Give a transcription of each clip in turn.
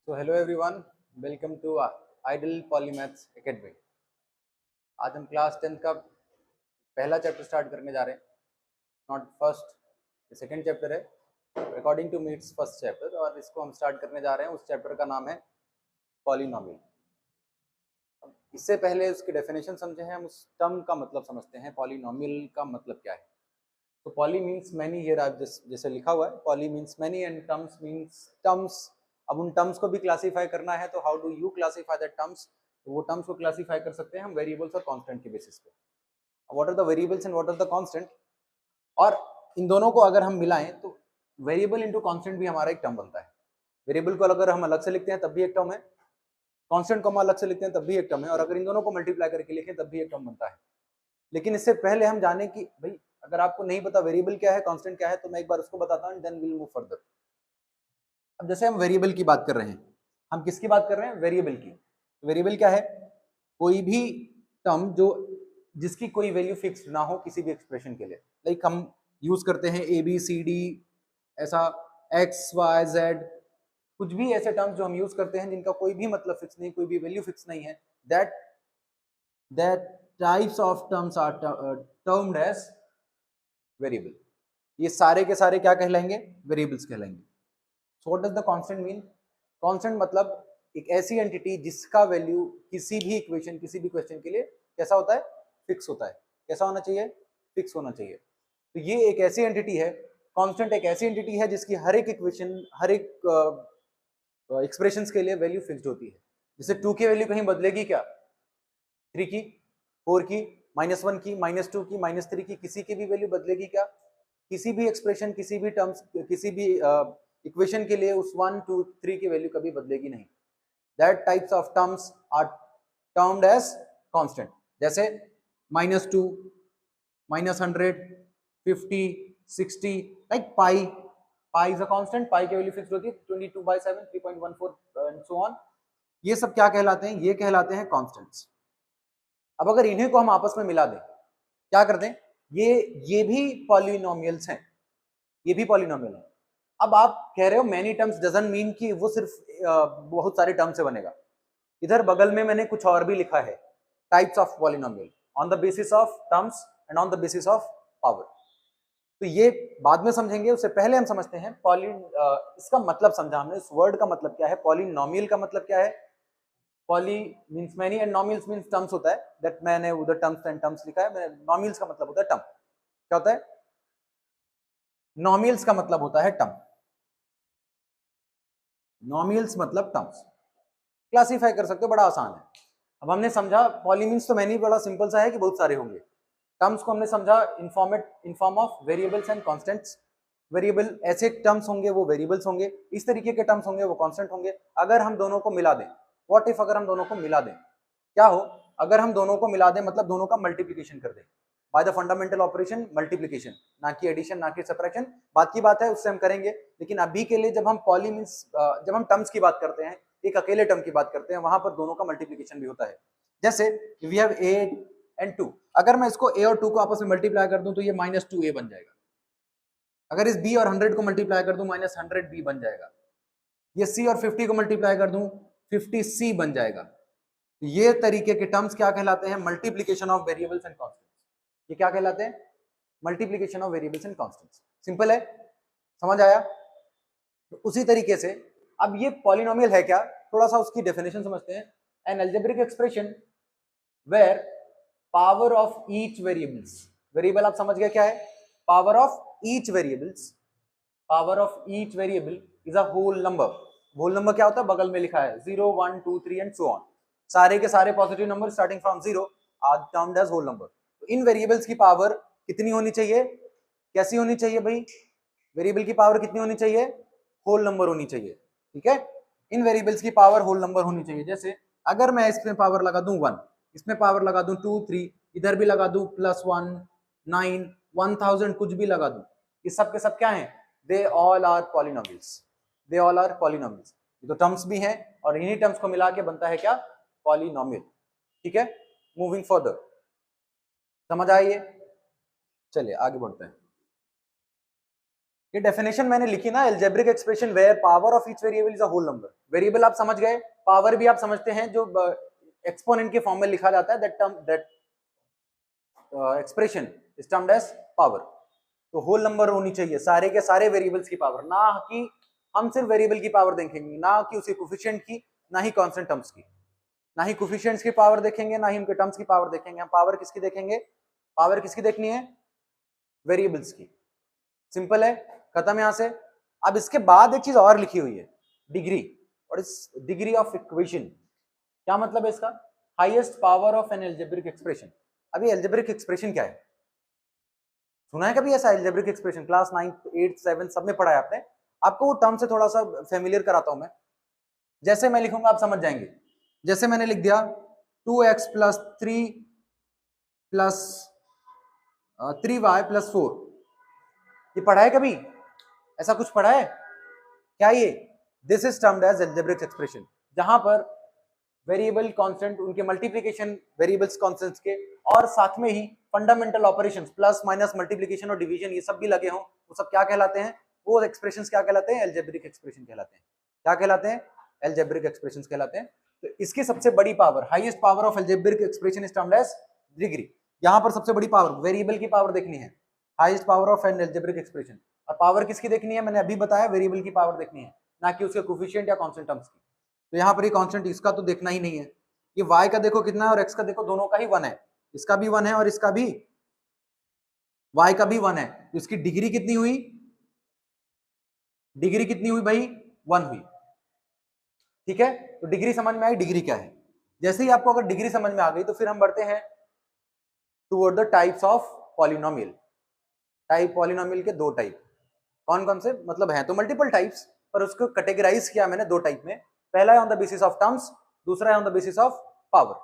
So hello everyone, welcome to Idle Polymaths Academy। आज हम class 10th का पहला चैप्टर स्टार्ट करने जा रहे हैं। नॉट फर्स्ट, सेकंड चैप्टर है, according to meets first chapter, और इसको हम स्टार्ट करने जा रहे हैं। उस चैप्टर का नाम है पॉलिनोमियल। इससे पहले उसकी डेफिनेशन समझे हैं, हम उस टर्म का मतलब समझते हैं। पॉलिनोमियल का मतलब क्या है? तो पॉली मीन्स मैनी, हियर आप जैसे लिखा हुआ है, poly means many and terms means terms. अब उन टर्म्स को भी क्लासीफाई करना है, तो how do you classify that terms? तो वो टर्म्स को क्लासीफाई कर सकते हैं हम वेरिएबल्स और कांस्टेंट के बेसिस पे। What are the variables and what are the constant, और इन दोनों को अगर हम मिलाएं तो वेरिएबल इंटू कांस्टेंट भी हमारा एक टर्म बनता है। वेरिएबल को अगर हम अलग से लिखते हैं तब भी एक टर्म है, कांस्टेंट को हम अलग से लिखते हैं तब भी एक टर्म है, और अगर इन दोनों को मल्टीप्लाई करके लिखें तब भी एक टर्म बनता है। लेकिन इससे पहले हम जाने कि भाई अगर आपको नहीं पता वेरिएबल क्या है, कांस्टेंट क्या है, तो मैं एक बार उसको बताता हूं, then we will move further. अब जैसे हम वेरिएबल की बात कर रहे हैं, हम किसकी बात कर रहे हैं? वेरिएबल की। वेरिएबल क्या है? कोई भी टर्म जो जिसकी कोई वैल्यू फिक्स ना हो किसी भी एक्सप्रेशन के लिए। लाइक हम यूज करते हैं ए बी सी डी, ऐसा एक्स वाई जेड, कुछ भी ऐसे टर्म्स जो हम यूज करते हैं जिनका कोई भी मतलब फिक्स नहीं, कोई भी वैल्यू फिक्स नहीं है, that types of terms are termed as variable. ये सारे के सारे क्या कहलाएंगे? वेरिएबल्स कहलाएंगे। So what does the constant mean? Constant मतलब एक ऐसी एंटिटी जिसका वैल्यू किसी भी इक्वेशन, किसी भी क्वेश्चन के लिए कैसा होता है? फिक्स होता है। कैसा होना चाहिए? फिक्स होना चाहिए। तो ये एक ऐसी एंटिटी है, कांस्टेंट एक ऐसी एंटिटी है जिसकी हर एक इक्वेशन, हर एक एक्सप्रेशंस के लिए वैल्यू फिक्स्ड होती है। जैसे 2 की वैल्यू कहीं बदलेगी क्या? 3 की, 4 की, -1 की, -2 की, -3 की, किसी की भी वैल्यू बदलेगी क्या? किसी भी एक्सप्रेशन, किसी भी टर्म्स, किसी भी इक्वेशन के लिए उस 1, 2, 3 की वैल्यू कभी बदलेगी नहीं। That types of terms are termed as constant. जैसे -2, -100, 50, 60, like pi. Pi is a constant, pi की वैल्यू फिक्स्ड होती है 22/7, 3.14 एंड सो ऑन। ये सब क्या कहलाते हैं? ये कहलाते हैं कांस्टेंट्स। अब अगर इन्हीं को हम आपस में मिला दें, क्या कर दें, ये भी पॉलिनोमियल्स हैं, ये भी पॉलिनोमियल है। अब आप कह रहे हो मेनी टर्म्स डजंट मीन कि वो सिर्फ बहुत सारे टर्म से बनेगा। इधर बगल में मैंने कुछ और भी लिखा है, types of polynomial on the basis of terms and on the basis of power. तो ये बाद में समझेंगे, उससे पहले हम समझते हैं इसका मतलब समझा हमने, इस वर्ड का मतलब क्या है। पॉलिनोमियल का मतलब क्या है? Poly means many and nomials means terms होता है। दैट मैंने उधर टर्म्स एंड टर्म्स लिखा है, नॉमियल्स का मतलब होता है टर्म। क्या होता है? नॉमियल्स का मतलब होता है टर्म। नॉमियल्स मतलब टर्म्स। क्लासीफाई कर सकते हो, बड़ा आसान है। अब हमने समझा पॉली मींस तो मैनी, बड़ा सिंपल सा है कि बहुत सारे होंगे। टर्म्स को हमने समझा in form of variables and constants. Variable ऐसे टर्म्स होंगे, वो वेरिएबल्स होंगे, इस तरीके के टर्म्स होंगे, वो कांस्टेंट होंगे। अगर हम दोनों को मिला दें, व्हाट इफ अगर हम दोनों को मिला दें, क्या हो? अगर हम दोनों को मिला दें मतलब दोनों का मल्टीप्लीकेशन कर दें by the fundamental operation multiplication, ना कि एडिशन, ना कि सब्ट्रैक्शन। बात की बात है, उससे हम करेंगे। लेकिन अभी के लिए जब हम पॉली मींस, जब हम टर्म्स की बात करते हैं, एक अकेले टर्म की बात करते हैं, वहां पर दोनों का मल्टीप्लीकेशन भी होता है। जैसे वी हैव ए एंड 2, अगर मैं इसको a और 2 को आपस में मल्टीप्लाई कर दूं तो ये -2a बन जाएगा। अगर इस b और 100 को मल्टीप्लाई कर दूं -100b बन जाएगा। ये c और 50 को मल्टीप्लाई कर दूं 50c बन जाएगा। ये तरीके के टर्म्स क्या कहलाते हैं? Multiplication of variables and constants. ये क्या कहलाते हैं? Multiplication of variables and constants. Simple है, समझ आया? तो उसी तरीके से अब ये पॉलिनोमियल है क्या, थोड़ा सा उसकी डेफिनेशन समझते हैं। An algebraic expression where power of each variables, variable आप समझ गए क्या है? Power of each variables, power of each variable is a whole number. Whole number क्या होता है? बगल में लिखा है 0, 1, 2, 3 एंड सो ऑन। सारे के सारे positive number starting from 0 are termed as whole number. तो इन वेरिएबल्स की पावर कितनी होनी चाहिए? कैसी होनी चाहिए भाई? वेरिएबल की पावर कितनी होनी चाहिए? होल नंबर होनी चाहिए। ठीक है, इन वेरिएबल्स की पावर होल नंबर होनी चाहिए। जैसे अगर मैं इसमें पावर लगा दूं 1, इसमें पावर लगा दूं 2, 3, इधर भी लगा दूं +1, 9, 1000, कुछ भी लगा दूं, ये सब के सब क्या है? They all are polynomials, they all are polynomials. ये तो टर्म्स भी हैं, और इन्हीं टर्म्स को मिला के बनता है क्या? पॉलिनोमियल। ठीक है, मूविंग फर्दर, समझ आइए, चलिए आगे बढ़ते हैं। ये डेफिनेशन मैंने लिखी ना, algebraic expression where power of each variable is a whole number. Variable आप समझ गए, पावर भी आप समझते हैं, जो एक्सपोनेंट के फॉर्म में लिखा जाता है, that expression is termed as power. तो होल नंबर होनी चाहिए सारे के सारे वेरिएबल्स की पावर, ना कि हम सिर्फ वेरिएबल की पावर देखेंगे, ना कि उसके कोफिशिएंट की, ना ही कांस्टेंट टर्म्स की, ना ही कोफिशिएंट्स की पावर देखेंगे, ना ही उनके टर्म्स की पावर देखेंगे। हम पावर किसकी देखेंगे? पावर किसकी देखनी है? वेरिएबल्स की। सिंपल है, खत्म यहां से। अब इसके बाद एक चीज और लिखी हुई है, डिग्री। और इस डिग्री ऑफ इक्वेशन क्या मतलब है इसका? Highest power of an algebraic expression. अभी एल्जेब्रिक एक्सप्रेशन क्या है? सुना है कभी ऐसा algebraic expression? Class 9th 8th 7th सब में पढ़ा है आपने। आपको वो टर्म से थोड़ा सा फेमिलियर कराता हूं मैं। जैसे मैं लिखूंगा आप समझ जाएंगे। जैसे मैंने लिख दिया 2x plus 3 plus 3y plus 4, ये पढ़ा है कभी? ऐसा कुछ पढ़ा है क्या ये? This is termed as algebraic expression, जहां पर वेरिएबल कांस्टेंट, उनके मल्टीप्लिकेशन वेरिएबल्स कांस्टेंट्स के, और साथ में ही fundamental operations plus minus multiplication और डिवीजन, ये सब भी लगे हों, वो सब क्या कहलाते हैं? वो एक्सप्रेशंस क्या कहलाते हैं? एल्जेब्रिक एक्सप्रेशन कहलाते हैं। क्या कहलाते हैं? एल्जेब्रिक एक्सप्रेशंस कहलाते हैं। तो इसकी सबसे बड़ी power, highest power of algebraic expression is termed as degree. यहां पर सबसे बड़ी पावर, वेरिएबल की पावर देखनी है, highest power of an algebraic expression. और पावर किसकी देखनी है? मैंने अभी बताया, वेरिएबल की पावर देखनी है, ना कि उसके कोफिशिएंट या कांस्टेंट टर्म्स की। तो यहाँ पर ये कांस्टेंट, इसका तो देखना ही नहीं है। ये y का देखो कितना है और x का देखो, दोनों का ही 1 है। इसका भी 1 है और इसका भी, y का भी 1 है। तो इसकी डिग्री कितनी हुई? डिग्री कितनी हुई भाई? 1 हुई। ठीक है, तो डिग्री समझ में आई, डिग्री क्या है। जैसे ही आपको अगर डिग्री समझ में आ गई, तो फिर हम बढ़ते हैं toward the types of polynomial. Type polynomial के दो टाइप, कौन कौन से? मतलब है तो मल्टीपल टाइप्स, पर उसको कैटेगराइज किया मैंने दो टाइप में। पहला है on the basis of terms, दूसरा है on the basis of power.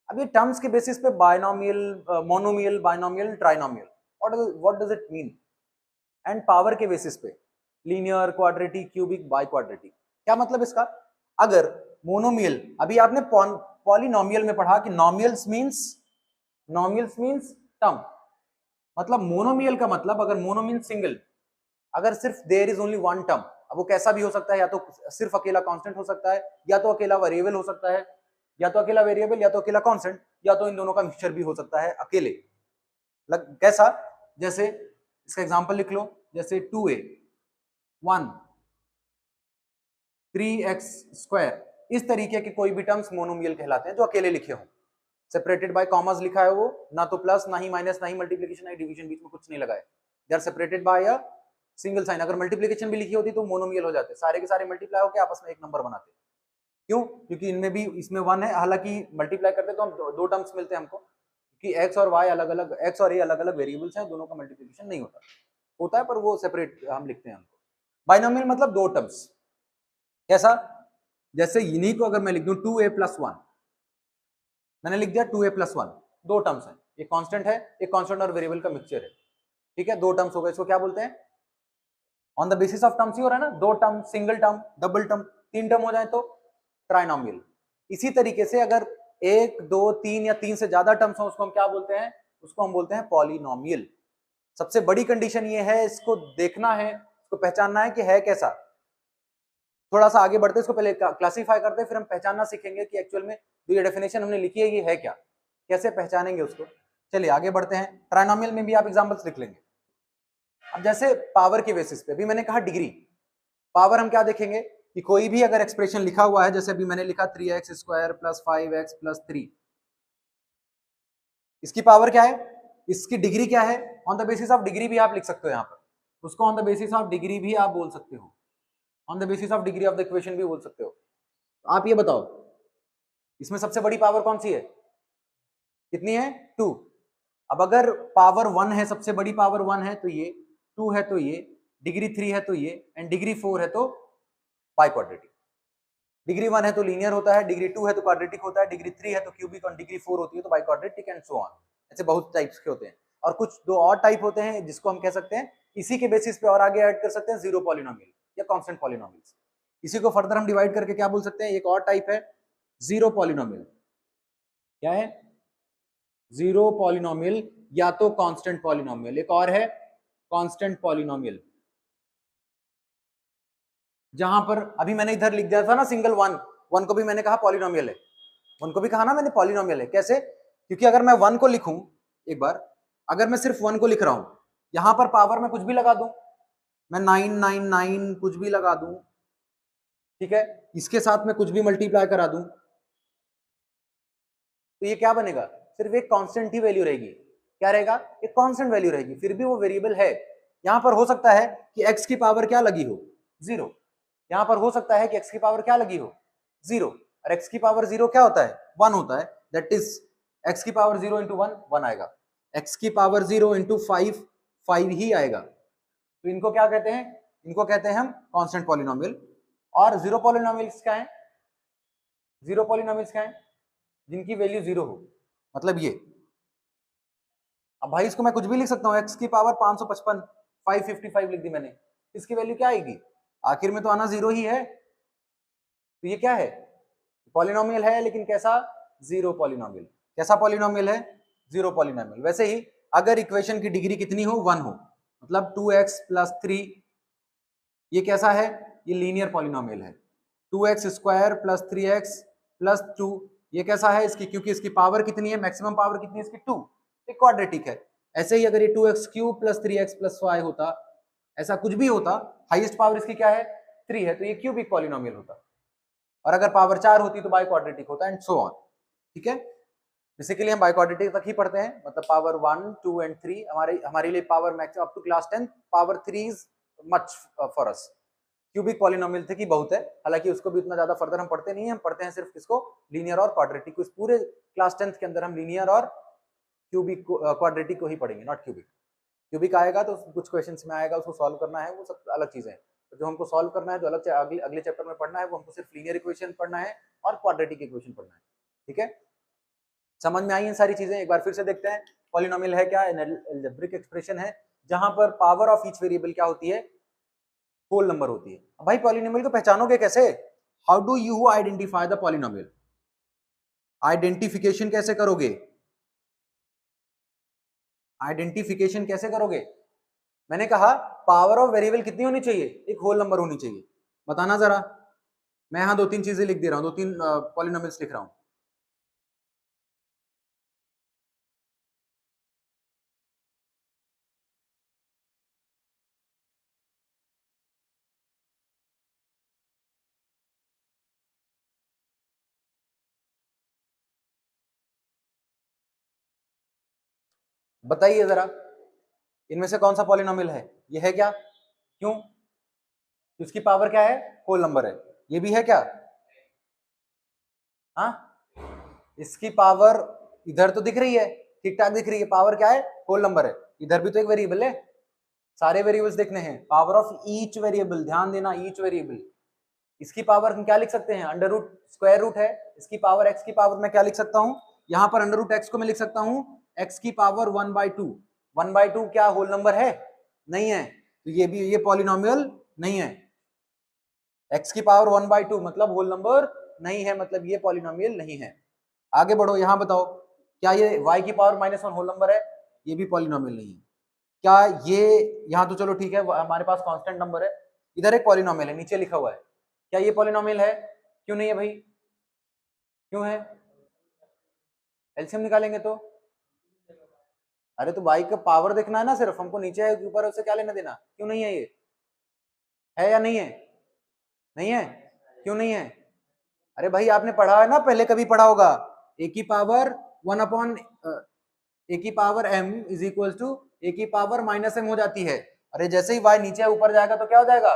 अब ये टर्म्स के बेसिस पे binomial, monomial, binomial, trinomial, what does it mean? And power के बेसिस पे linear, quadratic, cubic, by quadratic. क्या मतलब इसका? अगर मोनोमियल, अभी आपने पॉलिनोमियल में पढ़ा कि नॉमियल्स मींस टर्म, मतलब मोनोमियल का मतलब, अगर मोनो मींस सिंगल, अगर सिर्फ there is only one term, अब वो कैसा भी हो सकता है, या तो सिर्फ अकेला कांस्टेंट हो सकता है, या तो अकेला वेरिएबल हो सकता है, या तो अकेला वेरिएबल, या तो अकेला कांस्टेंट, या तो इन दोनों का मिक्सचर भी हो सकता है अकेले। कैसा? जैसे इसका एग्जांपल लिख लो, जैसे 2a 1 3x स्क्वायर, इस तरीके के कोई भी टर्म्स मोनोमियल कहलाते हैं, जो अकेले लिखे हों, सेपरेटेड बाय कॉमास लिखा है वो, ना तो प्लस, ना ही माइनस, ना ही मल्टीप्लिकेशन, ना ही डिवीजन, बीच में कुछ नहीं लगाए, they are separated by a single sign. अगर मल्टीप्लिकेशन भी लिखी होती तो मोनोमियल हो जाते, सारे के सारे मल्टीप्लाई होकर आपस में एक नंबर बनाते। क्यों? क्योंकि इनमें भी, इसमें 1 है, हालांकि मल्टीप्लाई करते तो हम दो टर्म्स मिलते हैं हमको, कि x और y अलग अलग, x और a अलग अलग वेरिएबल्स हैं, दोनों का मल्टीप्लिकेशन नहीं होता है, पर वो सेपरेट हम लिखते हैं हमको। बाइनोमियल मतलब दो टर्म्स। कैसा? जैसे इन्हीं को अगर मैं लिख दूं 2a प्लस 1, मैंने लिख दिया 2a प्लस 1, दो टर्म्स हैं, एक कांस्टेंट है, एक कांस्टेंट और वेरिएबल का मिक्सचर है। ठीक है, दो टर्म्स हो गए, इसको क्या बोलते हैं? On the basis of terms ही हो रहा है ना, दो term, single term, double term, तीन टर्म हो जाए तो ट्राइनोमियल। इसी तरीके से अगर एक, दो, तीन या तीन से ज्यादा टर्म्स हो, उसको हम क्या बोलते हैं? उसको हम बोलते हैं पॉलिनोमियल। सबसे बड़ी कंडीशन ये है, इसको देखना है, इसको पहचानना है कि है कैसा। थोड़ा सा आगे बढ़ते, इसको पहले क्लासिफाई करते हैं, फिर हम पहचानना सीखेंगे कि एक्चुअल में जो ये डेफिनेशन हमने लिखी है ये है क्या, कैसे पहचानेंगे उसको। चलिए आगे बढ़ते हैं। ट्राइनोमियल में भी आप एग्जांपल्स लिख लेंगे। अब जैसे पावर के बेसिस पे, अभी मैंने कहा डिग्री, पावर हम क्या देखेंगे कि कोई भी अगर एक्सप्रेशन लिखा हुआ है, जैसे अभी मैंने लिखा 3x square plus 5x plus 3, इसकी पावर क्या है? इसकी डिग्री क्या है? On the basis of degree भी आप लिख सकते हो यहाँ पर, उसको on the basis of degree भी आप बोल सकते हो, on the basis of degree of the equation भी बोल सकते हो। तो आप ये बताओ, इसमें सबसे बड़ी पावर कौन सी है? कितनी है? 2। अब अगर पावर 1 है, सबसे बड़ी पावर 1 है तो ये, 2 है तो ये, डिग्री 3 है तो ये, एंड डिग्री 4 है तो बाई क्वाड्रेटिक। डिग्री 1 है तो लीनियर होता है, डिग्री 2 है तो क्वाड्रेटिक होता है, डिग्री 3 है तो क्यूबिक, और डिग्री 4 होती है तो by quadratic, and so on. ऐसे बहुत टाइप्स के होते हैं। और कुछ दो और टाइप होते हैं जिसको हम कह सकते हैं, इसी के बेसिस पे और आगे ऐड कर सकते हैं जीरो पॉलिनोमियल या कांस्टेंट पॉलिनोमियल्स। इसी को फर्दर हम डिवाइड करके क्या बोल सकते हैं? एक और टाइप है जीरो पॉलिनोमियल। क्या है? जीरो पॉलिनोमियल या तो कांस्टेंट पॉलिनोमियल। एक और है कांस्टेंट पॉलिनोमियल। जहां पर अभी मैंने इधर लिख दिया था ना सिंगल वन, वन को भी मैंने कहा पॉलिनोमियल है, वन को भी कहा ना मैंने पॉलिनोमियल है। कैसे? क्योंकि अगर मैं वन को लिखूं, एक बार अगर मैं सिर्फ वन को लिख रहा हूं, यहां पर पावर में कुछ भी लगा दूं, मैं 999 कुछ भी लगा दूं, ठीक है, इसके साथ में कुछ भी मल्टीप्लाई करा दूं, तो ये क्या बनेगा? सिर्फ एक कांस्टेंट ही वैल्यू रहेगी। क्या रहेगा? एक कांस्टेंट वैल्यू रहेगी, फिर भी वो वेरिएबल है। यहां पर हो सकता है कि x की पावर क्या लगी हो? 0। यहां पर हो सकता है कि x की पावर क्या लगी हो? 0। और x की पावर 0 क्या होता है? 1 होता है। दैट इज x की पावर 0 इंटू 1 1 आएगा, x की पावर 0 इंटू 5 5 ही आएगा। तो इनको क्या कहते हैं? इनको कहते हैं हम कांस्टेंट पॉलिनोमियल। और जीरो पॉलिनोमियल्स क्या है? जीरो पॉलिनोमियल्स क्या है? जिनकी वैल्यू 0 हो, मतलब ये। अब भाई इसको मैं कुछ भी लिख सकता हूँ, x की पावर 555 555 लिख दी मैंने, इसकी वैल्यू क्या आएगी? आखिर में तो आना 0 ही है। तो ये क्या है? पॉलिनोमियल है, लेकिन कैसा? Zero polynomial. कैसा पॉलिनोमियल है? Zero polynomial. वैसे ही अगर इक्वेशन की डिग्री कितनी हो? 1 हो, मतलब 2x प्लस 3, ये कैसा है? ये लीनियर पॉलिनोमियल है। 2x square plus 3x plus 2, ये कैसा है? इसकी, क्योंकि इसकी पावर कितनी है, मैक्सिमम पावर कितनी है इसकी? 2, एक क्वाड्रेटिक है। ऐसे ही अगर ये 2x cube plus 3x plus 5 होता, ऐसा कुछ भी होता, हाईएस्ट पावर इसकी क्या है? 3 है, तो ये क्यूबिक पॉलिनोमियल होता। और अगर पावर 4 होती तो बाई क्वाड्रेटिक होता, एंड सो ऑन। ठीक है, बेसिकली हम बाई क्वाड्रेटिक तक ही पढ़ते हैं, मतलब पावर 1 2 एंड 3 हमारे लिए power max up to class 10 power 3 is much for us. Cubic polynomial थे कि बहुत है, हालांकि उसको भी उतना ज्यादा फर्दर हम पढ़ते नहीं है, हम पढ़ते हैं सिर्फ किसको? लीनियर और क्वाड्रेटिक को। इस पूरे क्लास 10 के अंदर हम लीनियर और क्यूबिक क्वाड्रेटिक को ही पढ़ेंगे, नॉट क्यूबिक। क्यूबिक आएगा तो कुछ क्वेश्चंस में आएगा, उसको सॉल्व करना है, वो सब अलग चीजें हैं। तो जो हमको सॉल्व करना है, जो अलग अगले चैप्टर में पढ़ना है, वो हमको सिर्फ लीनियर इक्वेशन पढ़ना है और क्वाड्रेटिक इक्वेशन पढ़ना है। ठीक है, समझ में आई हैं सारी चीजें? एक बार फिर से देखते हैं। पॉलिनोमियल है क्या? अलजेब्रिक एक्सप्रेशन है जहां पर पावर ऑफ ईच वेरिएबल क्या होती है? होल नंबर होती है। भाई पॉलिनोमियल को पहचानोगे कैसे? How do you identify the polynomial? Identification कैसे करोगे? आइडेंटिफिकेशन कैसे करोगे? मैंने कहा पावर ऑफ वेरिएबल कितनी होनी चाहिए? एक होल नंबर होनी चाहिए। बताना जरा। मैं यहां दो तीन चीजें लिख दे रहा हूं, दो तीन पॉलिनोमियल्स लिख रहा हूं। बताइए जरा, इनमें से कौन सा पॉलिनोमियल है? ये है क्या? क्यों? इसकी पावर क्या है? होल नंबर है। ये भी है क्या? हाँ, इसकी पावर इधर तो दिख रही है, ठीक ठाक दिख रही है, पावर क्या है? होल नंबर है। इधर भी तो एक वेरिएबल है, सारे वेरिएबल्स देखने हैं। पावर ऑफ ईच वेरिएबल, ध्यान देना, ईच वेरिएबल। इसकी पावर हम क्या लिख सकते हैं? अंडर रूट, स्क्वायर रूट है। इसकी पावर, एक्स की पावर मैं क्या लिख सकता हूं? यहां पर अंडर रूट एक्स को मैं लिख सकता हूं एक्स की पावर 1/2। 1/2 क्या होल नंबर है? नहीं है, तो ये भी, ये पॉलिनोमियल नहीं है। एक्स की पावर 1/2 मतलब होल नंबर नहीं है, मतलब ये पॉलिनोमियल नहीं है। आगे बढ़ो, यहां बताओ, क्या ये y की पावर -1 होल नंबर है? ये भी पॉलिनोमियल नहीं है। क्या ये, यहां तो चलो ठीक है, हमारे पास कांस्टेंट नंबर है, इधर एक पॉलिनोमियल है, नीचे लिखा हुआ है, क्या ये पॉलिनोमियल है? क्यों नहीं है भाई? क्यों है? एलसीएम निकालेंगे तो, अरे तो y का पावर देखना है ना, सिर्फ हमको नीचे है ऊपर है उससे क्या लेना देना? क्यों नहीं है? ये है या नहीं है? नहीं है, क्यों नहीं है? अरे भाई आपने पढ़ा है ना, पहले कभी पढ़ा होगा, ए की पावर 1 ए की power m is equal to a की पावर -m हो जाती है। अरे जैसे ही y नीचे ऊपर जाएगा तो क्या हो जाएगा?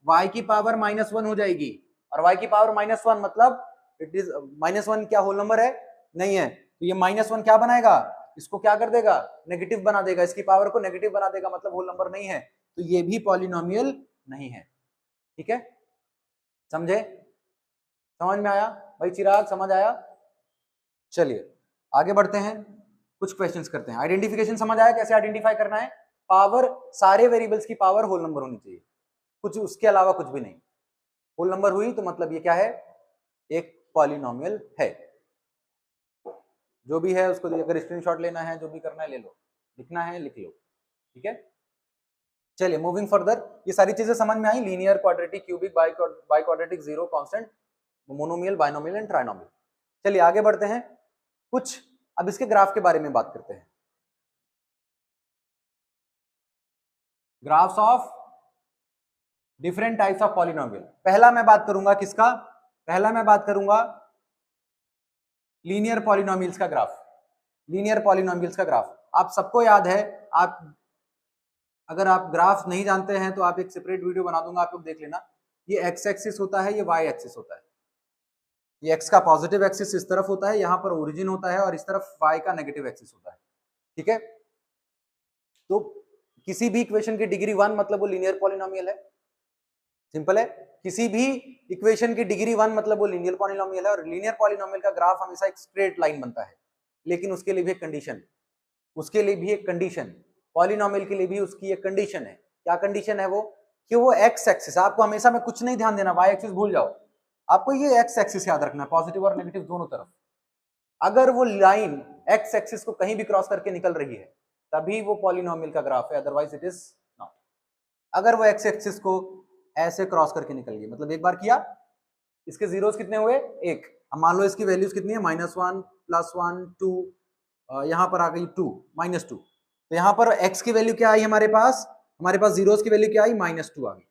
y की पावर -1 हो जाएगी। और y की पावर -1 मतलब इट इज -1 क्या होल नंबर है? नहीं है, तो ये -1 क्या बनाएगा? इसको क्या कर देगा? नेगेटिव बना देगा, इसकी पावर को नेगेटिव बना देगा, मतलब होल नंबर नहीं है, तो ये भी पॉलिनोमियल नहीं है। ठीक है, समझे? समझ में आया भाई? चिराग समझ आया? चलिए आगे बढ़ते हैं, कुछ क्वेश्चंस करते हैं। आइडेंटिफिकेशन समझ आया कैसे आइडेंटिफाई करना है? पावर, सारे वेरिएबल्स की पावर होल नंबर होनी चाहिए, कुछ उसके अलावा कुछ भी नहीं। होल नंबर हुई तो मतलब ये क्या है? एक पॉलिनोमियल है। जो भी है उसको, अगर स्क्रीनशॉट लेना है, जो भी करना है ले लो, लिखना है लिख लो। ठीक है, चलिए मूविंग फर्दर, ये सारी चीजें समझ में आई, linear, quadratic, cubic, biquadratic, zero, constant, monomial, binomial and trinomial. चलिए आगे बढ़ते हैं, कुछ अब इसके ग्राफ के बारे में बात करते हैं। Graphs of different types of polynomial. पहला मैं बात करूंगा किसका, पहला मैं बात करूंगा लीनियर पॉलिनोमियल्स का ग्राफ। लीनियर पॉलिनोमियल्स का ग्राफ आप सबको याद है, आप अगर आप ग्राफ नहीं जानते हैं तो आप एक सेपरेट वीडियो बना दूंगा, आप लोग देख लेना। ये एक्स एक्सिस होता है, ये वाई एक्सिस होता है। ये एक्स का पॉजिटिव एक्सिस इस तरफ होता है, यहां पर ओरिजिन होता है, और इस तरफ वाई का नेगेटिव एक्सिस होता है। ठीक है, तो किसी भी इक्वेशन की डिग्री 1 मतलब वो लीनियर पॉलिनोमियल है। सिंपल है, किसी भी इक्वेशन की डिग्री 1 मतलब वो लीनियर पॉलिनोमियल है। और लीनियर पॉलिनोमियल का ग्राफ हमेशा एक स्ट्रेट लाइन बनता है, लेकिन उसके लिए भी एक कंडीशन, उसके लिए भी एक कंडीशन, पॉलिनोमियल के लिए भी उसकी एक कंडीशन है। क्या कंडीशन है वो, कि वो एक्स एक्सिस, आपको हमेशा में कुछ नहीं ध्यान देना, वाई एक्सिस भूल जाओ, आपको ये एक्स एक्सिस याद रखना है, पॉजिटिव और नेगेटिव दोनों तरफ। अगर वो लाइन एक्स एक्सिस को कहीं भी क्रॉस करके निकल रही है तभी वो पॉलिनोमियल का ग्राफ है, अदरवाइज इट इज नॉट। अगर वो एक्स एक्सिस को ऐसे क्रॉस करके निकल गई, मतलब एक बार किया, इसके जीरोस कितने हुए, एक, अब मान लो इसकी वैल्यूज कितनी है, -1, +1, 2, यहां पर आ गई 2, -2, तो यहां पर x की वैल्यू क्या आई हमारे पास जीरोस की वैल्यू क्या आई, -2 आ गई।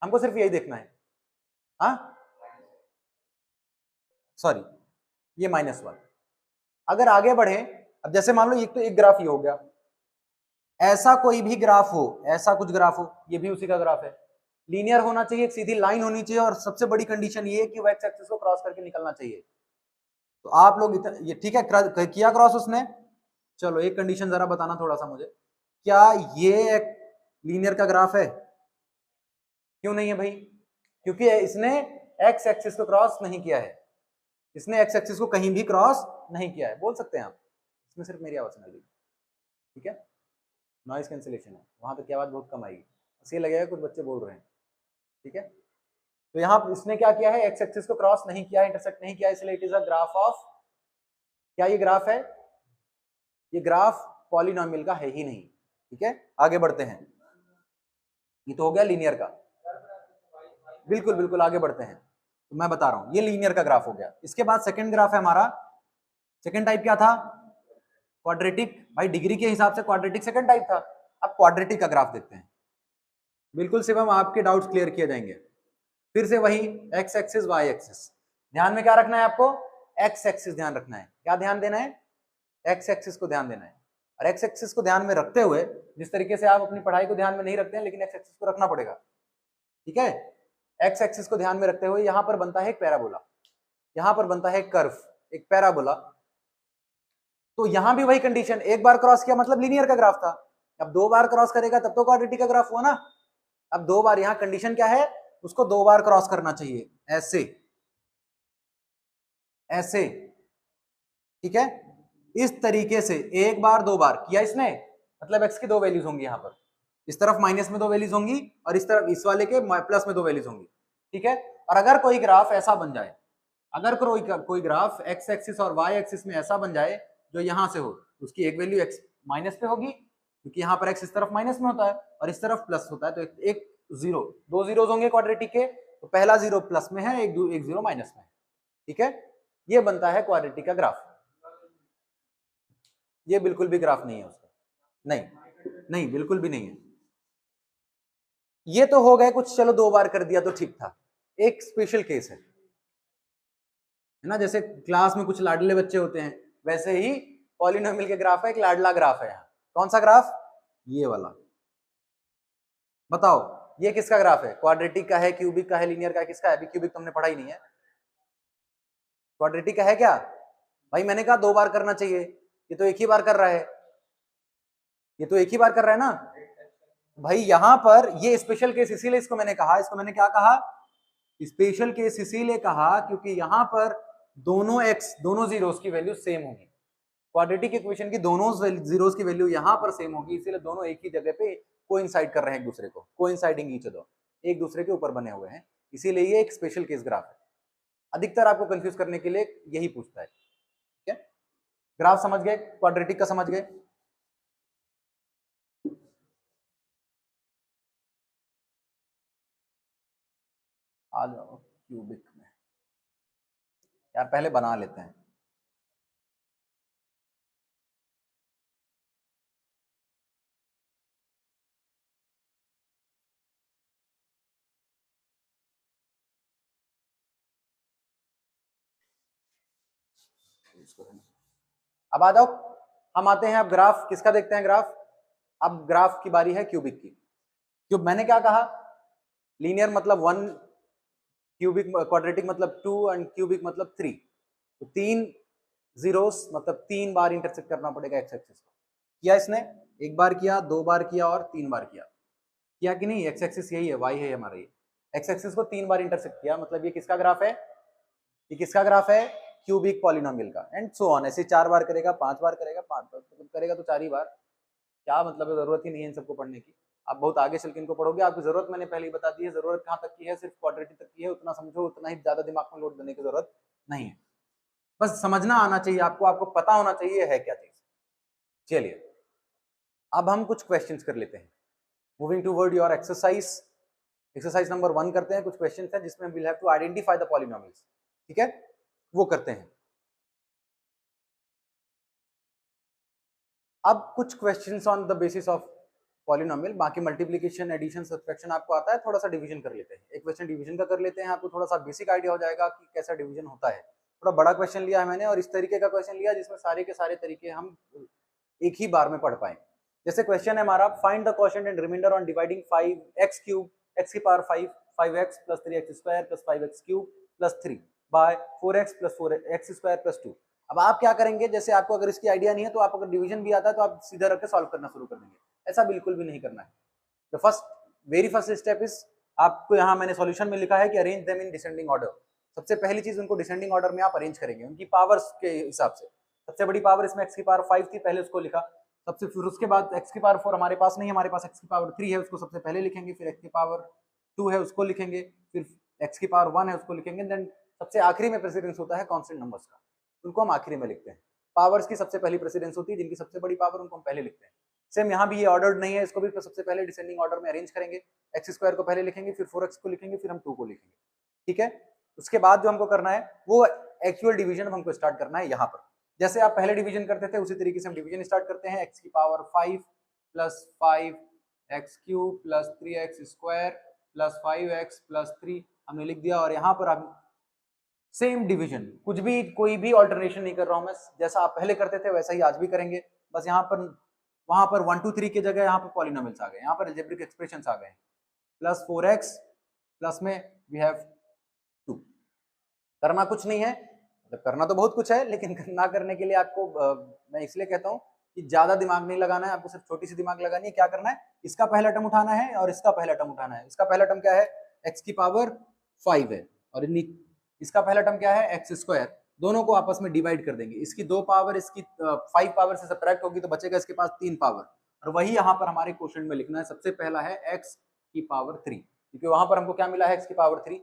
हमको सिर्फ यही देखना है, हाँ सॉरी, ये -1। अगर आगे बढ़े, अब जैसे मान लो एक तो एक ग्राफ ये हो गया, ऐसा कोई भी ग्राफ हो, ऐसा कुछ ग्राफ हो, ये भी उसी का ग्राफ है, लीनियर होना चाहिए, एक सीधी लाइन होनी चाहिए, और सबसे बड़ी कंडीशन ये है कि वो एक्स एक्सिस को क्रॉस करके निकलना चाहिए। तो आप लोग ये ठीक है, किया क्रॉस उसने, चलो एक कंडीशन जरा बताना थोड़ा सा मुझे, क्या ये एक लीनियर का ग्राफ है, क्यों नहीं है भाई, क्योंकि इसने एक्स एक्सिस को क्रॉस नहीं किया है, इसने एक्स एक्सिस को कहीं भी क्रॉस नहीं किया है, बोल सकते हैं आप, इसमें सिर्फ मेरी आवाज सुनाई देगी, ठीक है, नॉइज कैंसिलेशन है, वहां तक की आवाज बहुत कम आएगी, इसलिए लगेगा कुछ बच्चे बोल रहे हैं, ठीक है। तो यहाँ इसने क्या किया है, एक्स एक्सिस को क्रॉस नहीं किया, इंटरसेक्ट नहीं किया, इसलिए it is a graph of, क्या ये ग्राफ है, ये ग्राफ पॉलिनोमियल का है ही नहीं, ठीक है। आगे बढ़ते हैं, ये तो हो गया लीनियर का, बिल्कुल बिल्कुल आगे बढ़ते हैं, तो मैं बता रहा हूं ये लीनियर का ग्राफ हो गया। इसके बाद सेकंड ग्राफ है हमारा, सेकंड टाइप क्या था, क्वाड्रेटिक, भाई डिग्री के हिसाब से क्वाड्रेटिक सेकंड टाइप था। अब क्वाड्रेटिक का ग्राफ देखते हैं, बिल्कुल शिवम आपके डाउट्स क्लियर किए जाएंगे। फिर से वही एक्स एक्सिस वाई एक्सिस, ध्यान में क्या रखना है आपको, एक्स एक्सिस ध्यान रखना है, क्या ध्यान देना है, एक्स एक्सिस को ध्यान देना है। और एक्स एक्सिस को ध्यान में रखते हुए, जिस तरीके से आप अपनी पढ़ाई को ध्यान में नहीं रखते हैं, लेकिन एक्स एक्सिस को रखना पड़ेगा, ठीक है। एक्स एक्सिस को ध्यान में रखते हुए यहां पर बनता है एक पैराबोला, यहां पर बनता है एक कर्व, एक पैराबोला। तो यहां भी वही कंडीशन, एक बार क्रॉस किया मतलब लीनियर का ग्राफ था, अब 2 बार क्रॉस करेगा तब तो क्वाड्रेटिक का ग्राफ हुआ ना। अब 2 बार, यहां कंडीशन क्या है, उसको 2 बार क्रॉस करना चाहिए, ऐसे ऐसे, ठीक है, इस तरीके से, एक बार 2 बार किया इसने, मतलब एक्स की 2 वैल्यूज होंगी, यहां पर इस तरफ माइनस में 2 वैल्यूज होंगी, और इस तरफ इस वाले के प्लस में 2 वैल्यूज होंगी, ठीक है। और अगर कोई ग्राफ ऐसा बन जाए, अगर कोई ग्राफ एक्स एक्सिस और वाई एक्सिस में ऐसा बन जाए जो यहां से हो, उसकी एक वैल्यू एक्स माइनस पे होगी, क्योंकि यहाँ पर एक्स इस तरफ माइनस में होता है और इस तरफ प्लस होता है, तो एक जीरो, 2 जीरोज होंगे क्वाड्रेटिक के, तो पहला जीरो प्लस में है, एक जीरो माइनस में है, ठीक है। ये बनता है क्वाड्रेटिक का ग्राफ। ये बिल्कुल भी ग्राफ नहीं है उसका, नहीं नहीं बिल्कुल भी नहीं है। ये तो हो गए कुछ, चलो 2 बार कर दिया तो ठीक था, एक स्पेशल केस है ना, जैसे क्लास में कुछ लाडले बच्चे होते हैं, वैसे ही पॉलिनोमियल के ग्राफ है, एक लाडला ग्राफ है यहाँ। कौन सा ग्राफ, ये वाला, बताओ ये किसका ग्राफ है, क्वाड्रेटिक का है, क्यूबिक का है, लीनियर का है, किसका है, अभी क्यूबिक तुमने पढ़ा ही नहीं है, क्वाड्रेटिक का है क्या भाई, मैंने कहा 2 बार करना चाहिए, ये तो एक ही बार कर रहा है, ये तो एक ही बार कर रहा है ना भाई। यहां पर ये स्पेशल केस, इसीलिए इसको मैंने कहा, इसको मैंने क्या कहा, स्पेशल केस इसीलिए कहा क्योंकि यहां पर दोनों एक्स, दोनों जीरोस की वैल्यू सेम होगी, क्वाड्रेटिक इक्वेशन की दोनों जीरोस की वैल्यू यहां पर सेम होगी, इसीलिए दोनों एक ही जगह पे कोइंसाइड कर रहे हैं एक दूसरे को, कोइंसाइडिंग ईच अदर, एक दूसरे के ऊपर बने हुए हैं, इसीलिए ये एक स्पेशल केस ग्राफ है। अधिकतर आपको कंफ्यूज करने के लिए यही पूछता है, ठीक है। ग्राफ समझ गए, क्वाड्रेटिक का समझ गए, आ जाओ क्यूबिक में, यार पहले बना लेते हैं। अब आ जाओ, हम आते हैं अब ग्राफ किसका देखते हैं ग्राफ। अब ग्राफ की बारी है क्यूबिक की। क्यूब मैंने क्या कहा, लीनियर मतलब 1, क्यूबिक क्वाड्रेटिक मतलब 2 एंड क्यूबिक मतलब 3। तो 3 जीरोस मतलब 3 बार इंटरसेक्ट करना पड़ेगा एक्स एक्सिस को। किया इसने, एक बार किया, 2 बार किया और 3 बार किया कि नहीं। एक्स एक्सिस यही है, वाई है हमारा, ये एक्स एक्सिस को 3 बार इंटरसेक्ट किया, मतलब ये किसका ग्राफ है, ये किसका ग्राफ है, क्यूबिक पॉलिनोमियल का। एंड सो ऑन, ऐसे 4 बार करेगा, 5 बार करेगा, 5 बार करेगा तो 4 ही बार। क्या मतलब है, जरूरत ही नहीं है इन सबको पढ़ने की। आप बहुत आगे चल के इनको पढ़ोगे, आपकी जरूरत मैंने पहले ही बता दी है। जरूरत कहाँ तक की है, सिर्फ क्वाड्रेटिक तक की है, उतना समझो, उतना ही, ज्यादा दिमाग में लोड देने की जरूरत नहीं है। बस समझना आना चाहिए आपको, आपको पता होना चाहिए है क्या चीज। चलिए अब हम कुछ क्वेश्चंस कर लेते हैं। Moving toward your exercise, exercise number 1 करते हैं। कुछ क्वेश्चंस हैं जिसमें will have to identify the polynomials, ठीक है, वो करते हैं। अब कुछ questions on the basis of polynomial, बाकी मल्टीप्लिकेशन, एडिशन, सब्ट्रैक्शन आपको आता है, थोड़ा सा डिवीजन कर लेते हैं। एक क्वेश्चन डिवीजन का कर लेते हैं, आपको थोड़ा सा बेसिक आइडिया हो जाएगा कि कैसा डिवीजन होता है। थोड़ा बड़ा क्वेश्चन लिया है मैंने, और इस तरीके का क्वेश्चन लिया जिसमें सारे के सारे तरीके हम एक ही बार में पढ़ पाए। जैसे क्वेश्चन है हमारा, find the quotient and remainder on dividing 5x cube x की power 5, 5x plus 3x square plus 5x cube plus 3 by 4x plus 4x square plus 2। अब आप क्या करेंगे, जैसे आपको अगर इसकी आइडिया नहीं है तो आप, अगर डिवीजन भी आता है तो आप सीधा रख के सॉल्व करना शुरू कर देंगे। ऐसा बिल्कुल भी नहीं करना है। The first, very first step is, आपको यहाँ मैंने सॉल्यूशन में लिखा है कि arrange them in descending order. सबसे पहली चीज, उनको डिसेंडिंग ऑर्डर में आप अरेंज करेंगे उनकी पावर्स के हिसाब से। सबसे बड़ी पावर इसमें x की पावर 5 थी, पहले उसको लिखा। सबसे फिर उसके बाद x की पावर 4 हमारे पास नहीं, हमारे पास x की पावर 3 है, उसको सबसे पहले लिखेंगे। फिर x की पावर 2 है, उसको लिखेंगे। फिर x की पावर 1 है, उसको लिखेंगे। देन सबसे आखिरी में प्रेसिडेंस होता है कांस्टेंट नंबर्स का, उनको हम आखिरी में लिखते हैं। पावर्स की सबसे पहली प्रेसिडेंस होती है, जिनकी सबसे बड़ी पावर उनको हम पहले लिखते हैं। सेम यहाँ भी ये ऑर्डर्ड नहीं है, इसको भी सबसे पहले डिसेंडिंग ऑर्डर में अरेंज करेंगे। एक्स स्क्वायर को पहले लिखेंगे, फिर 4x को लिखेंगे, फिर हम 2 को लिखेंगे, ठीक है। उसके बाद जो हमको करना है वो एक्चुअल डिवीजन हमको स्टार्ट करना है यहाँ पर। जैसे आप पहले डिवीजन करते थे उसी तरीके से हम डिवीजन स्टार्ट करते हैं। x की power 5 plus 5x cube plus 3x square plus 5x plus 3 हमने लिख दिया। और यहाँ पर हम सेम डिवीजन, कुछ भी, कोई भी ऑल्टरनेशन नहीं कर रहा हूं मैं, जैसा आप पहले करते थे वैसा ही आज भी करेंगे। बस यहाँ पर, वहां पर 1 2 3 की जगह यहाँ पर पॉलिनोमियल्स आ गए, यहाँ पर अलजेब्रिक एक्सप्रेशंस आ गए। प्लस 4x प्लस में वी हैव 2। करना कुछ नहीं है, मतलब करना तो बहुत कुछ है, लेकिन ना करने के लिए आपको मैं इसलिए कहता हूँ कि ज्यादा दिमाग नहीं लगाना है, आपको सिर्फ छोटी सी दिमाग लगानी है। क्या करना है, इसका पहला टर्म उठाना है और इसका पहला टर्म उठाना है। इसका पहला टर्म क्या है, x की पावर 5 है, और इसका पहला टर्म क्या है, एक्स स्क्वायर। दोनों को आपस में डिवाइड कर देंगे, इसकी 2 पावर इसकी 5 पावर से सब्ट्रैक्ट होगी तो बचेगा इसके पास 3 पावर, और वही यहाँ पर हमारे क्वेश्चन में लिखना है। सबसे पहला है x की पावर 3, क्योंकि वहां पर हमको क्या मिला है, x की पावर 3।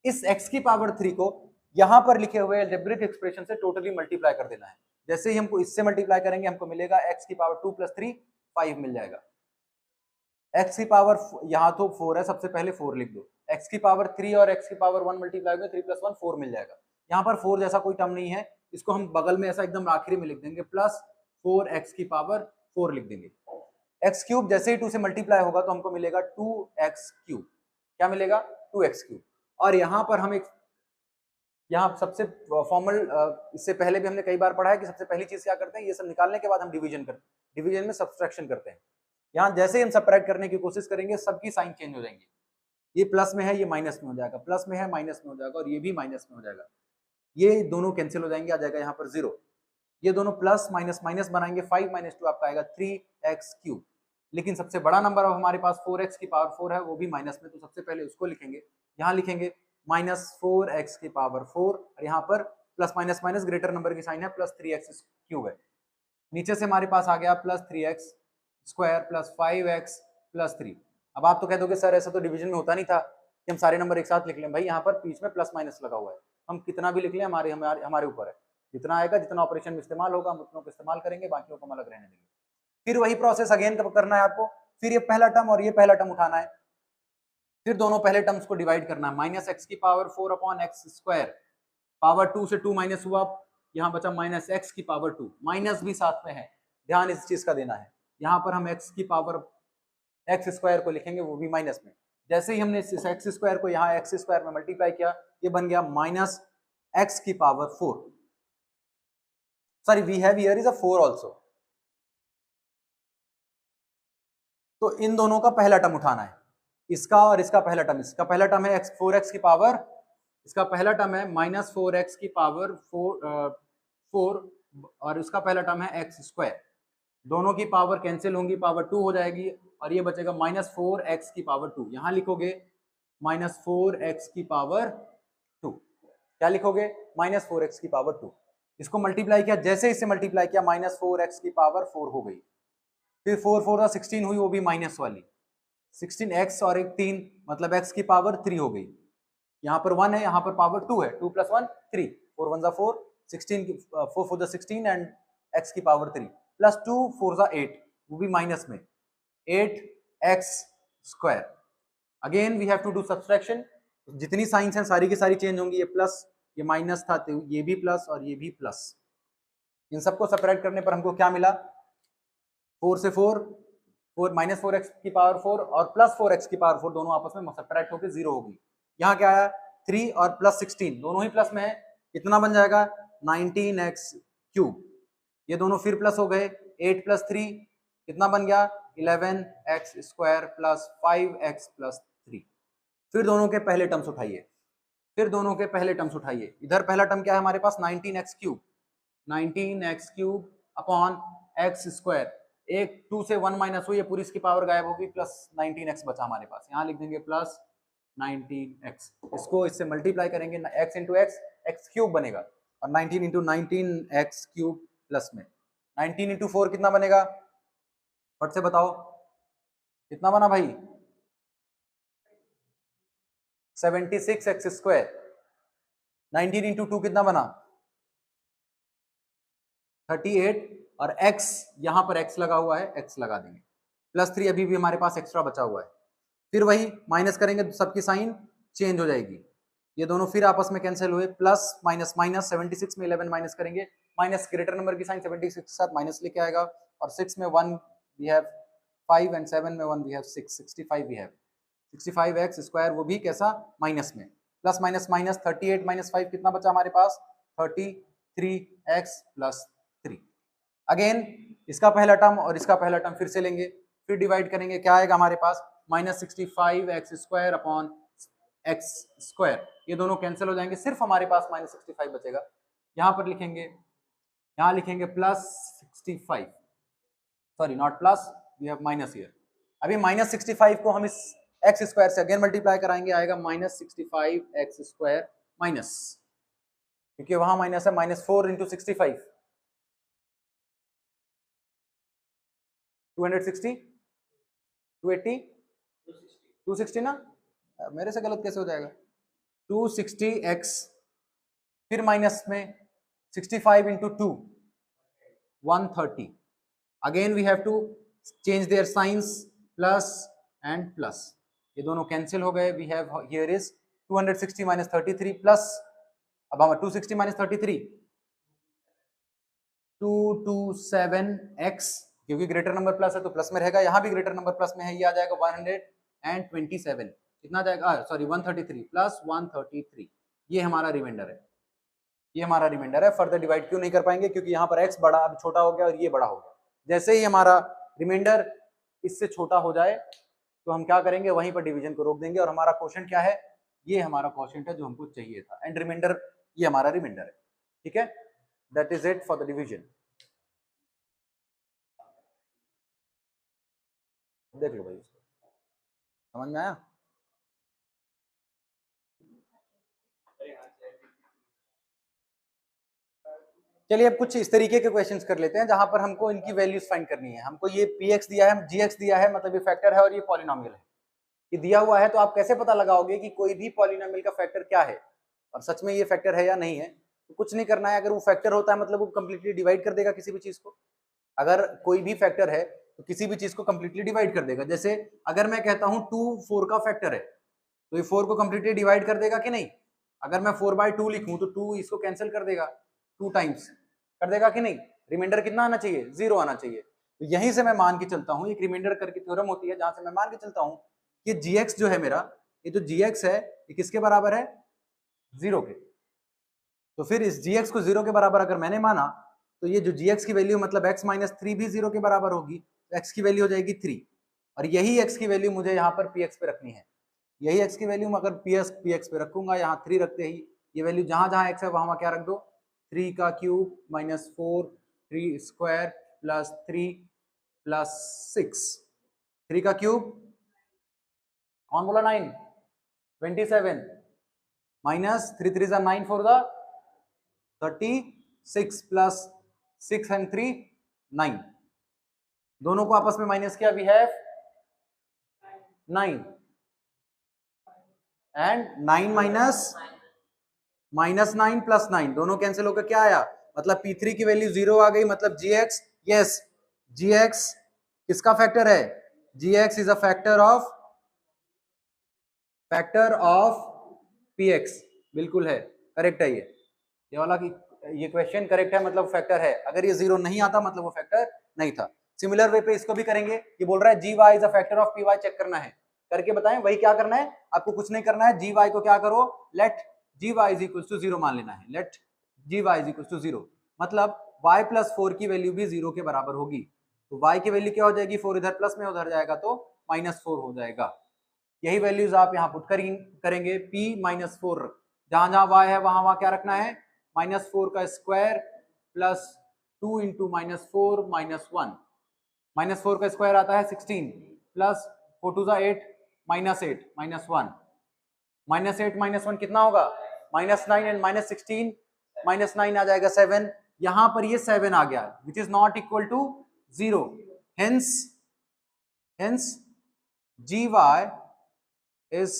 इस x की पावर 3 को यहाँ पर लिखे हुए अलजेब्रिक एक्सप्रेशन से टोटली मल्टीप्लाई कर देना है। जैसे ही हमको इससे मल्टीप्लाई करेंगे, हमको मिलेगा x की पावर 2 प्लस 3 5 मिल जाएगा। x की पावर यहाँ तो 4 है, सबसे पहले 4 लिख दो। x की पावर 3 और x की पावर 1 मल्टीप्लाई में 3 प्लस 1 4 मिल जाएगा। यहाँ पर 4 जैसा कोई टर्म नहीं है, इसको हम बगल में ऐसा एकदम आखिरी में लिख देंगे, प्लस 4x की पावर 4 लिख देंगे। x क्यूब जैसे ही 2 से मल्टीप्लाई होगा तो हमको मिलेगा 2x क्यूब। क्या मिलेगा, 2x क्यूब। और यहाँ पर हम एक, यहाँ सबसे फॉर्मल, इससे पहले भी हमने कई बार पढ़ा है कि सबसे पहली चीज क्या करते हैं, ये सब निकालने के बाद हम डिवीजन करते हैं। डिवीजन में सब्सट्रैक्शन करते हैं। यहाँ जैसे ही हम सब्ट्रैक्ट करने की कोशिश करेंगे, सबकी साइन चेंज हो जाएंगे। ये प्लस में है, ये माइनस में हो जाएगा, प्लस में है माइनस में हो जाएगा, और ये भी माइनस में हो जाएगा। ये दोनों कैंसिल हो जाएंगे, आ जाएगा यहाँ पर 0। ये दोनों प्लस माइनस माइनस बनाएंगे, 5 माइनस 2 आपका आएगा 3x क्यूब। लेकिन सबसे बड़ा नंबर अब हमारे पास 4x की पावर 4 है, वो भी माइनस में, तो सबसे पहले उसको लिखेंगे। यहाँ लिखेंगे माइनस 4x की पावर 4, और यहाँ पर plus minus minus greater number की साइन है, प्लस 3x क्यूब है। नीचे से हमारे पास आ गया plus 3x square plus 5x plus 3। अब आप तो कह दोगे सर ऐसा तो डिवीजन में होता नहीं था कि हम सारे नंबर एक साथ लिख लें। भाई यहाँ पर बीच में प्लस माइनस लगा हुआ है, हम कितना भी लिख लें हमारे ऊपर है। जितना आएगा, जितना ऑपरेशन में इस्तेमाल होगा, हम उतनों को इस्तेमाल करेंगे, बाकियों को हम अलग रहने देंगे। फिर वही प्रोसेस अगेन कब करना है आपको, फिर ये पहला टर्म और ये पहला टर्म उठाना है। फिर दोनों पहले टर्म्स को डिवाइड करना है, माइनस एक्स की power 4 upon x square, power 2 से 2 माइनस हुआ, यहाँ बचा माइनस एक्स की पावर 2, माइनस भी साथ में है, ध्यान इस चीज का देना है। यहाँ पर हम एक्स की पावर एक्स स्क्वायर को लिखेंगे वो भी माइनस में। जैसे ही हमने इस एक्स स्क्वायर को यहाँ एक्स स्क्वायर में मल्टीप्लाई किया, ये बन गया माइनस एक्स की power 4। Sorry, we have here is a 4 also. तो इन दोनों का पहला टर्म उठाना है, इसका और इसका पहला टर्म। इसका पहला टर्म है एक्स 4x की पावर, इसका पहला टर्म है माइनस 4x की पावर 4 और इसका पहला टर्म है एक्स स्क्वायर। दोनों की पावर कैंसिल होंगी, पावर 2 हो जाएगी और ये बचेगा माइनस 4x की पावर 2। यहां लिखोगे माइनस 4x की पावर 2। क्या लिखोगे? माइनस 4x की पावर 2। इसको मल्टीप्लाई किया, जैसे इसे मल्टीप्लाई किया माइनस 4x की पावर 4 हो गई। फिर 4 4 16 हुई, वो भी माइनस वाली। 16x और एक 3 मतलब x की पावर 3 हो गई। यहाँ पर 1 है, यहाँ पर पावर 2 है, 2 + 1 3, 4 1 4, 16 4 4 16 एंड x की पावर 3 प्लस 2 4 8, वो भी माइनस में 8x square. Again we have to do subtraction, जितनी साइंस हैं सारी की सारी चेंज होंगी। ये प्लस, ये माइनस था तो ये भी प्लस और ये भी प्लस। इन सबको सेपरेट करने पर हमको क्या मिला? 4 से 4 माइनस 4x की पावर 4 और प्लस 4x की पावर 4 दोनों आपस में सब्ट्रैक्ट होकर 0 होगी। यहाँ क्या आया? 3 और प्लस 16 दोनों ही प्लस में है, कितना बन जाएगा? 19x cube. ये दोनों फिर प्लस हो गए, 8 + 3 कितना बन गया? 11x square plus 5x + 3। फिर दोनों के पहले टर्म्स उठाइए, फिर दोनों के पहले टर्म्स उठाइए। इधर पहला टर्म क्या है हमारे पास? 19x cube, 19x cube upon x square. एक 2 से 1 माइनस हुई, ये पूरी इसकी पावर गायब होगी, प्लस 19x बचा हमारे पास। यहाँ लिख देंगे प्लस 19x। इसको इससे मल्टीप्लाई करेंगे, x into x, x cube बनेगा, और 19 इंटू 19x क्यूब प्लस में 19 इंटू 4 कितना बनेगा? फट से बताओ कितना बना भाई? 76x square. 19 इंटू 2 कितना बना? 38 और x, यहां पर x लगा हुआ है, x लगा देंगे, प्लस 3 अभी भी हमारे पास एक्स्ट्रा बचा हुआ है। फिर वही माइनस करेंगे तो सबकी साइन चेंज हो जाएगी, ये दोनों फिर आपस में कैंसिल हुए, प्लस माइनस माइनस। 76 में 11 माइनस करेंगे, माइनस ग्रेटर नंबर की साइन 76 के साथ माइनस लेके आएगा, और 6 में 1 वी हैव 5 एंड 7 में 1 we have 6, 65 we have 65x square, वो भी कैसा? माइनस में। प्लस माइनस माइनस, 38 माइनस 5 कितना बचा हमारे पास? 33x plus 3। अगेन इसका पहला टर्म और इसका पहला टर्म फिर से लेंगे, फिर डिवाइड करेंगे, क्या आएगा हमारे पास? Minus 65x square upon x square. ये दोनों कैंसिल हो जाएंगे, सिर्फ हमारे पास माइनस 65 बचेगा। यहाँ पर लिखेंगे, यहाँ लिखेंगे plus 65, sorry not plus, we have minus here. अभी माइनस 65 को हम इस एक्स स्क्वायर से अगेन मल्टीप्लाई कराएंगे, आएगा माइनस 65x स्क्वायर माइनस, क्योंकि वहां माइनस है, माइनस 4 इंटू 65 260 280 260 ना, मेरे से गलत कैसे हो जाएगा? 260x, फिर माइनस में 65 into 2 130। Again we have to change their signs, plus and plus, ये दोनों कैंसिल हो गए। We have here is 260 minus 33 plus, अब हम 260 माइनस 33 227x, क्योंकि ग्रेटर नंबर प्लस है तो प्लस में रहेगा, यहाँ भी ग्रेटर नंबर प्लस में है, ये आ जाएगा 127। कितना जाएगा? सॉरी 133 प्लस 133, ये हमारा रिमाइंडर है, ये हमारा रिमाइंडर है। फर्दर डिवाइड क्यों नहीं कर पाएंगे? क्योंकि यहाँ पर x बड़ा, अब छोटा हो गया और ये बड़ा हो गया। जैसे ही हमारा रिमाइंडर इससे छोटा हो जाए तो हम क्या करेंगे? वहीं पर डिवीजन को रोक देंगे, और हमारा क्वोशंट क्या है? ये हमारा क्वोशंट है जो हमको चाहिए था, एंड रिमाइंडर ये हमारा रिमाइंडर है। ठीक है, that is it for the division. देख लो भाई, समझ में आया? चलिए अब कुछ इस तरीके के क्वेश्चंस कर लेते हैं जहां पर हमको इनकी वैल्यूज फाइंड करनी है। हमको ये px दिया है, gx दिया है, मतलब ये फैक्टर है और ये पॉलिनोमियल है, ये दिया हुआ है। तो आप कैसे पता लगाओगे कि कोई भी पॉलिनोमियल का फैक्टर क्या है और सच में ये फैक्टर है या नहीं है? तो कुछ नहीं करना है, अगर वो फैक्टर होता है मतलब वो कंप्लीटली डिवाइड कर देगा किसी भी चीज को। अगर कोई भी फैक्टर है तो किसी भी चीज को कंप्लीटली डिवाइड कर देगा। जैसे अगर मैं कहता हूं 2 4 का फैक्टर है, तो ये 4 को कंप्लीटली डिवाइड कर देगा कि नहीं? अगर मैं 4/2 लिखूं तो 2 इसको कैंसिल कर देगा, 2 टाइम्स कर देगा कि नहीं? रिमाइंडर कितना आना चाहिए? 0 आना चाहिए। तो यहीं से मैं मान के चलता हूँ, एक रिमाइंडर करके थ्योरम होती है जहां से मैं मान के चलता हूँ कि gx जो है मेरा, ये जो gx है ये किसके बराबर है? 0 के। तो फिर इस gx को 0 के बराबर अगर मैंने माना तो ये जो gx की वैल्यू मतलब x माइनस 3 भी 0 के बराबर होगी, तो x की वैल्यू हो जाएगी 3, और यही x की वैल्यू मुझे यहाँ पर px पे रखनी है। यही x की वैल्यू अगर px पे रखूंगा, यहाँ 3 रखते ही ये वैल्यू जहां जहां x है वहां क्या रख दो, 3 का cube minus 4, 3 square plus 3 plus 6, 3 का क्यूब कौन बोला 9, 27 माइनस 3 3 जा 9 4 द 36 प्लस 6 एंड 3 9, दोनों को आपस में माइनस किया, we have 9 and 9 minus 9 plus 9 दोनों कैंसिल होकर क्या आया, मतलब P3 की वैल्यू 0 आ गई, मतलब gx, यस gx किसका फैक्टर है? gx is a factor of px, बिल्कुल है, करेक्ट है ये वाला की ये क्वेश्चन करेक्ट है, मतलब फैक्टर है। अगर ये 0 नहीं आता मतलब वो फैक्टर नहीं था। सिमिलर वे पे इसको भी करेंगे, ये बोल रहा है gy is a factor of py, check करना है, करके बताएं। वही क्या करना है आपको, कुछ नहीं करना है, gy को क्या करो, let gy is equal to 0 मान लेना है, let gy is equal to 0, मतलब y प्लस 4 की वैल्यू भी 0 के बराबर होगी। तो y की वैल्यू क्या हो जाएगी, 4 इधर प्लस में उधर जाएगा तो माइनस 4 हो जाएगा। यही वैल्यूज आप यहाँ पुट करेंगे, p माइनस 4, जहां जहां y है वहां वहां क्या रखना है, माइनस 4 का square plus 2 into minus 4 minus 1, minus 4 का स्क्वायर आता है 16 plus 4 two 8 minus 8 minus 1, minus 8 minus 1 कितना होगा, माइनस 9 एंड माइनस 16 माइनस 9 आ जाएगा 7, यहां पर ये 7 आ गया which is not equal to 0, hence gy is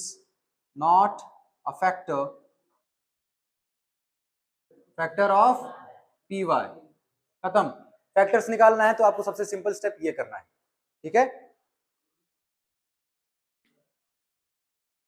not a factor of py। खत्म। फैक्टर्स निकालना है तो आपको सबसे सिंपल स्टेप ये करना है, ठीक है।